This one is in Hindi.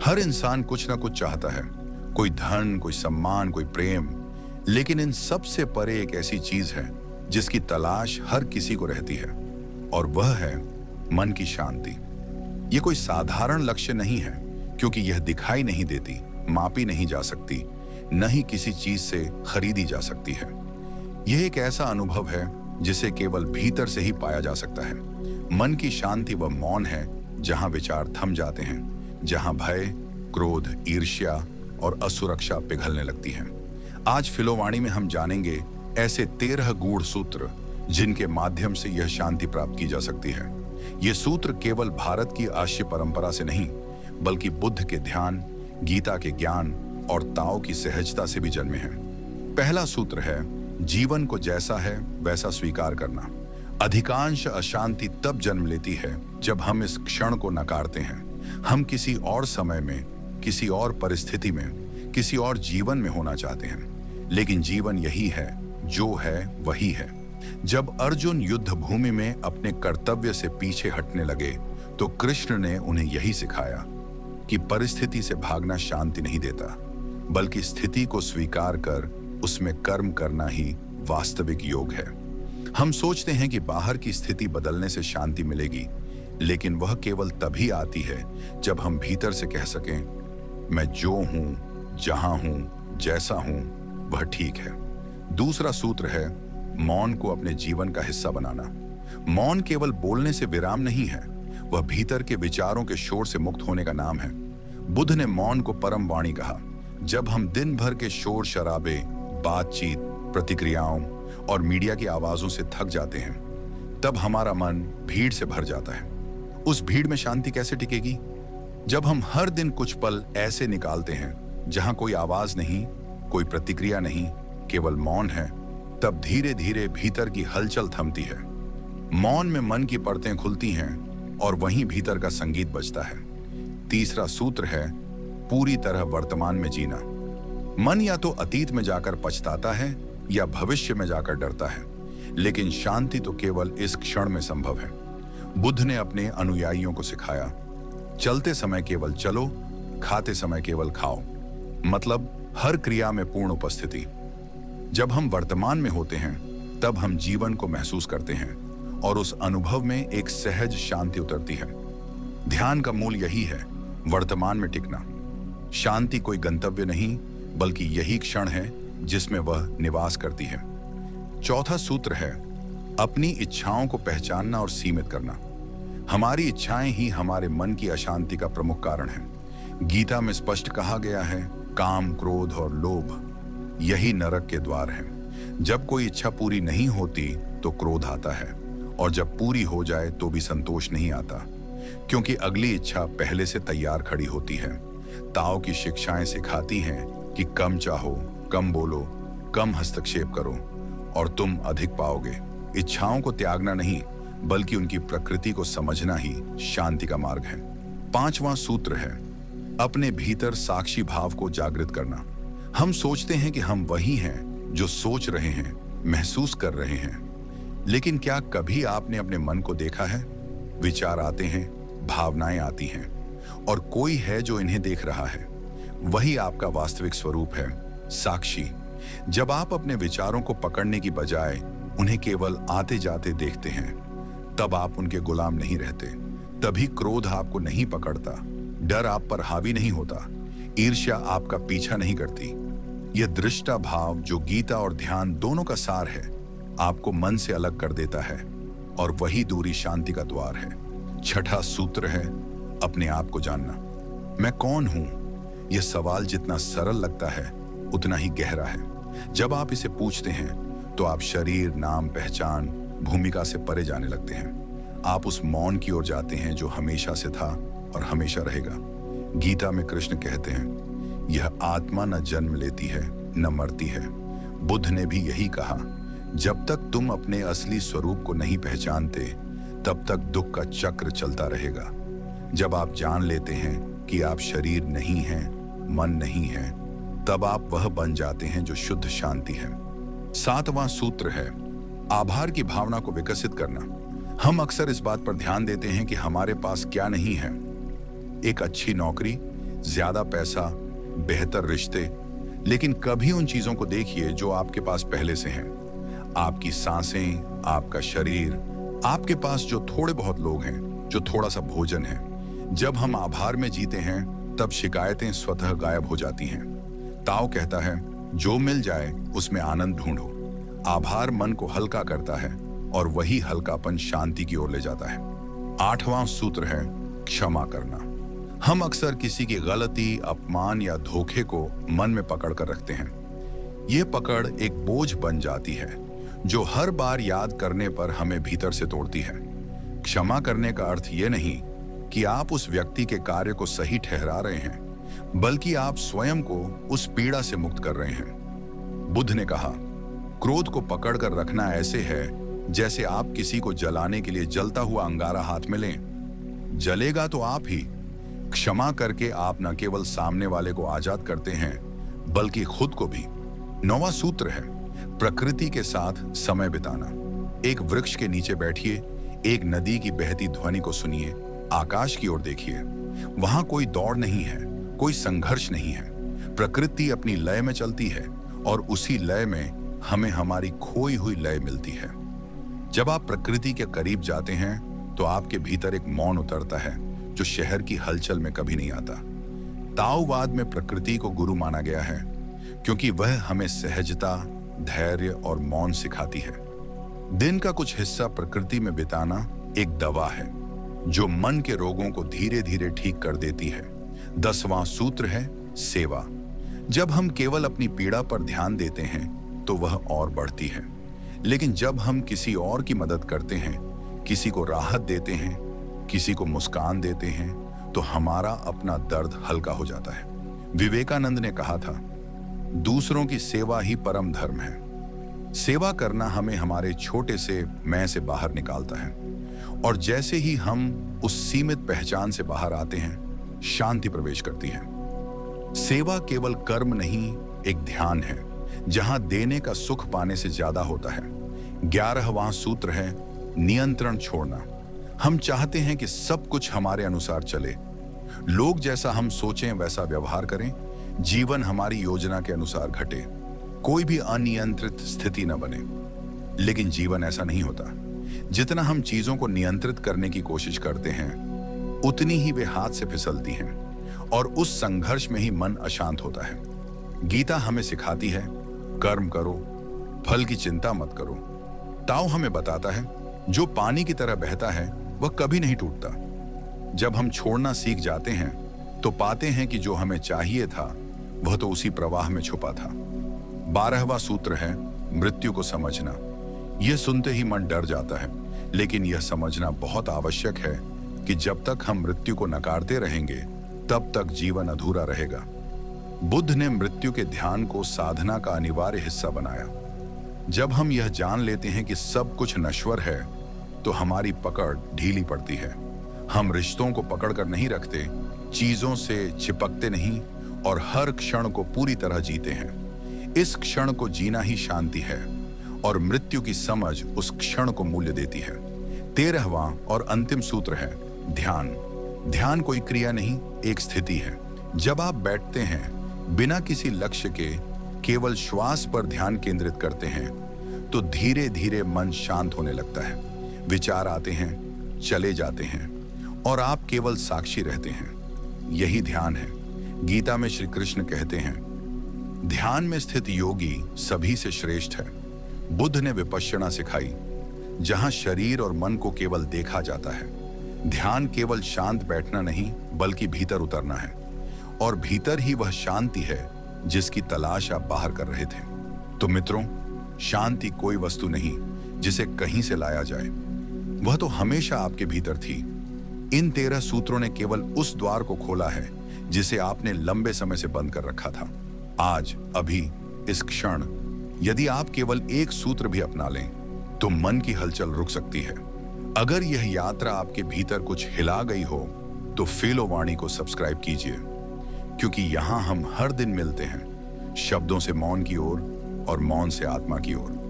हर इंसान कुछ ना कुछ चाहता है, कोई धन, कोई सम्मान, कोई प्रेम। लेकिन इन सब से परे एक ऐसी चीज है जिसकी तलाश हर किसी को रहती है, और वह है मन की शांति। ये कोई साधारण लक्ष्य नहीं है, क्योंकि यह दिखाई नहीं देती, मापी नहीं जा सकती, न ही किसी चीज से खरीदी जा सकती है। यह एक ऐसा अनुभव है जिसे केवल भीतर से ही पाया जा सकता है। मन की शांति वह मौन है जहां विचार थम जाते हैं, जहां भय, क्रोध, ईर्ष्या और असुरक्षा पिघलने लगती है। आज फिलोवाणी में हम जानेंगे ऐसे 13 गूढ़ सूत्र जिनके माध्यम से यह शांति प्राप्त की जा सकती है। ये सूत्र केवल भारत की आर्य परंपरा से नहीं, बल्कि बुद्ध के ध्यान, गीता के ज्ञान और ताओ की सहजता से भी जन्मे हैं। पहला सूत्र है, जीवन को जैसा है वैसा स्वीकार करना। अधिकांश अशांति तब जन्म लेती है जब हम इस क्षण को नकारते हैं। हम किसी और समय में, किसी और परिस्थिति में, किसी और जीवन में होना चाहते हैं, लेकिन जीवन यही है, जो है वही है। जब अर्जुन युद्ध भूमि में अपने कर्तव्य से पीछे हटने लगे तो कृष्ण ने उन्हें यही सिखाया कि परिस्थिति से भागना शांति नहीं देता, बल्कि स्थिति को स्वीकार कर उसमें कर्म करना ही वास्तविक योग है। हम सोचते हैं कि बाहर की स्थिति बदलने से शांति मिलेगी, लेकिन वह केवल तभी आती है जब हम भीतर से कह सकें, मैं जो हूं, जहां हूं, जैसा हूं, वह ठीक है। दूसरा सूत्र है, मौन को अपने जीवन का हिस्सा बनाना। मौन केवल बोलने से विराम नहीं है, वह भीतर के विचारों के शोर से मुक्त होने का नाम है। बुद्ध ने मौन को परम वाणी कहा। जब हम दिन भर के शोर शराबे, बातचीत, प्रतिक्रियाओं और मीडिया की आवाजों से थक जाते हैं, तब हमारा मन भीड़ से भर जाता है। उस भीड़ में शांति कैसे टिकेगी? जब हम हर दिन कुछ पल ऐसे निकालते हैं जहां कोई आवाज नहीं, कोई प्रतिक्रिया नहीं, केवल मौन है, तब धीरे धीरे भीतर की हलचल थमती है। मौन में मन की परतें खुलती हैं और वहीं भीतर का संगीत बजता है। तीसरा सूत्र है, पूरी तरह वर्तमान में जीना। मन या तो अतीत में जाकर पछताता है या भविष्य में जाकर डरता है, लेकिन शांति तो केवल इस क्षण में संभव है। बुद्ध ने अपने अनुयायियों को सिखाया, चलते समय केवल चलो, खाते समय केवल खाओ। मतलब हर क्रिया में पूर्ण उपस्थिति। जब हम वर्तमान में होते हैं तब हम जीवन को महसूस करते हैं और उस अनुभव में एक सहज शांति उतरती है। ध्यान का मूल यही है, वर्तमान में टिकना। शांति कोई गंतव्य नहीं, बल्कि यही क्षण है जिसमें वह निवास करती है। चौथा सूत्र है, अपनी इच्छाओं को पहचानना और सीमित करना। हमारी इच्छाएं ही हमारे मन की अशांति का प्रमुख कारण है। गीता में स्पष्ट कहा गया है, काम, क्रोध और लोभ यही नरक के द्वार हैं। जब कोई इच्छा पूरी नहीं होती तो क्रोध आता है, और जब पूरी हो जाए तो भी संतोष नहीं आता, क्योंकि अगली इच्छा पहले से तैयार खड़ी होती है। ताओ की शिक्षाएं सिखाती हैं कि कम चाहो, कम बोलो, कम हस्तक्षेप करो और तुम अधिक पाओगे। इच्छाओं को त्यागना नहीं, बल्कि उनकी प्रकृति को समझना ही शांति का मार्ग है। पांचवां सूत्र है, अपने भीतर साक्षी भाव को जागृत करना। हम सोचते हैं कि हम वही हैं जो सोच रहे हैं, महसूस कर रहे हैं, लेकिन क्या कभी आपने अपने मन को देखा है? विचार आते हैं, भावनाएं आती हैं, और कोई है जो इन्हें देख रहा है। वही आपका वास्तविक स्वरूप है, साक्षी। जब आप अपने विचारों को पकड़ने की बजाय उन्हें केवल आते जाते देखते हैं, तब आप उनके गुलाम नहीं रहते। तभी क्रोध आपको नहीं पकड़ता, डर आप पर हावी नहीं होता, ईर्ष्या आपका पीछा नहीं करती। यह दृष्टा भाव, जो गीता और ध्यान दोनों का सार है, आपको मन से अलग कर देता है, और वही दूरी शांति का द्वार है। छठा सूत्र है, अपने आप को जानना। मैं कौन हूं? यह सवाल जितना सरल लगता है उतना ही गहरा है। जब आप इसे पूछते हैं तो आप शरीर, नाम, पहचान, भूमिका से परे जाने लगते हैं। आप उस मौन की ओर जाते हैं जो हमेशा से था और हमेशा रहेगा। गीता में कृष्ण कहते हैं, यह आत्मा न जन्म लेती है न मरती है। बुद्ध ने भी यही कहा, जब तक तुम अपने असली स्वरूप को नहीं पहचानते, तब तक दुख का चक्र चलता रहेगा। जब आप जान लेते हैं कि आप शरीर नहीं हैं, मन नहीं है, तब आप वह बन जाते हैं जो शुद्ध शांति है। सातवां सूत्र है, आभार की भावना को विकसित करना। हम अक्सर इस बात पर ध्यान देते हैं कि हमारे पास क्या नहीं है। एक अच्छी नौकरी, ज्यादा पैसा, बेहतर रिश्ते, लेकिन कभी उन चीजों को देखिए जो आपके पास पहले से हैं। आपकी सांसें, आपका शरीर, आपके पास जो थोड़े बहुत लोग हैं, जो थोड़ा सा भोजन है। जब हम आभार में जीते हैं तब शिकायतें स्वतः गायब हो जाती हैं। ताओ कहता है, जो मिल जाए उसमें आनंद ढूंढो। आभार मन को हल्का करता है और वही हल्कापन शांति की ओर ले जाता है। 8वां सूत्र है क्षमा करना। हम अक्सर किसी की गलती, अपमान या धोखे को मन में पकड़ कर रखते हैं। यह पकड़ एक बोझ बन जाती है जो हर बार याद करने पर हमें भीतर से तोड़ती है। क्षमा करने का अर्थ यह नहीं कि आप उस व्यक्ति के कार्य को सही ठहरा रहे हैं, बल्कि आप स्वयं को उस पीड़ा से मुक्त कर रहे हैं। बुद्ध ने कहा, क्रोध को पकड़ कर रखना ऐसे है जैसे आप किसी को जलाने के लिए जलता हुआ अंगारा हाथ में लें। जलेगा तो आप ही। क्षमा करके आप न केवल सामने वाले को आजाद करते हैं, बल्कि खुद को भी। 9वां सूत्र है प्रकृति के साथ समय बिताना। एक वृक्ष के नीचे बैठिए, एक नदी की बहती ध्वनि को सुनिए, आकाश की ओर देखिए। वहां कोई दौड़ नहीं है, कोई संघर्ष नहीं है। प्रकृति अपनी लय में चलती है और उसी लय में हमें हमारी खोई हुई लय मिलती है। जब आप प्रकृति के करीब जाते हैं तो आपके भीतर एक मौन उतरता है जो शहर की हलचल में कभी नहीं आता। ताओवाद में प्रकृति को गुरु माना गया है क्योंकि वह हमें सहजता, धैर्य और मौन सिखाती है। दिन का कुछ हिस्सा प्रकृति में बिताना एक दवा है जो मन के रोगों को धीरे धीरे ठीक कर देती है। 10वां सूत्र है सेवा। जब हम केवल अपनी पीड़ा पर ध्यान देते हैं तो वह और बढ़ती है, लेकिन जब हम किसी और की मदद करते हैं, किसी को राहत देते हैं, किसी को मुस्कान देते हैं, तो हमारा अपना दर्द हल्का हो जाता है। विवेकानंद ने कहा था, दूसरों की सेवा ही परम धर्म है। सेवा करना हमें हमारे छोटे से मैं से बाहर निकालता है, और जैसे ही हम उस सीमित पहचान से बाहर आते हैं, शांति प्रवेश करती है। सेवा केवल कर्म नहीं, एक ध्यान है जहां देने का सुख पाने से ज्यादा होता है। 11वां सूत्र है नियंत्रण छोड़ना। हम चाहते हैं कि सब कुछ हमारे अनुसार चले, लोग जैसा हम सोचें वैसा व्यवहार करें, जीवन हमारी योजना के अनुसार घटे, कोई भी अनियंत्रित स्थिति न बने। लेकिन जीवन ऐसा नहीं होता। जितना हम चीजों को नियंत्रित करने की कोशिश करते हैं, उतनी ही वे हाथ से फिसलती हैं, और उस संघर्ष में ही मन अशांत होता है। गीता हमें सिखाती है, कर्म करो, फल की चिंता मत करो। ताओ हमें बताता है, जो पानी की तरह बहता है वह कभी नहीं टूटता। जब हम छोड़ना सीख जाते हैं तो पाते हैं कि जो हमें चाहिए था वह तो उसी प्रवाह में छुपा था। 12वां सूत्र है मृत्यु को समझना। यह सुनते ही मन डर जाता है, लेकिन यह समझना बहुत आवश्यक है कि जब तक हम मृत्यु को नकारते रहेंगे तब तक जीवन अधूरा रहेगा। बुद्ध ने मृत्यु के ध्यान को साधना का अनिवार्य हिस्सा बनाया। जब हम यह जान लेते हैं कि सब कुछ नश्वर है तो हमारी पकड़ ढीली पड़ती है। हम रिश्तों को पकड़कर नहीं रखते, चीजों से चिपकते नहीं, और हर क्षण को पूरी तरह जीते हैं। इस क्षण को जीना ही शांति है, और मृत्यु की समझ उस क्षण को मूल्य देती है। 13वां और अंतिम सूत्र है ध्यान। ध्यान कोई क्रिया नहीं, एक स्थिति है। जब आप बैठते हैं बिना किसी लक्ष्य के, केवल श्वास पर ध्यान केंद्रित करते हैं, तो धीरे धीरे मन शांत होने लगता है। विचार आते हैं, चले जाते हैं, और आप केवल साक्षी रहते हैं। यही ध्यान है। गीता में श्री कृष्ण कहते हैं, ध्यान में स्थित योगी सभी से श्रेष्ठ है। बुद्ध ने विपश्यना सिखाई, जहां शरीर और मन को केवल देखा जाता है। ध्यान केवल शांत बैठना नहीं, बल्कि भीतर उतरना है, और भीतर ही वह शांति है जिसकी तलाश आप बाहर कर रहे थे। तो मित्रों, शांति कोई वस्तु नहीं जिसे कहीं से लाया जाए, वह तो हमेशा आपके भीतर थी। इन 13 सूत्रों ने केवल उस द्वार को खोला है जिसे आपने लंबे समय से बंद कर रखा था। आज, अभी, इस क्षण, यदि आप केवल एक सूत्र भी अपना लें तो मन की हलचल रुक सकती है। अगर यह यात्रा आपके भीतर कुछ हिला गई हो तो फेलो वाणी को सब्सक्राइब कीजिए, क्योंकि यहां हम हर दिन मिलते हैं, शब्दों से मौन की ओर और मौन से आत्मा की ओर।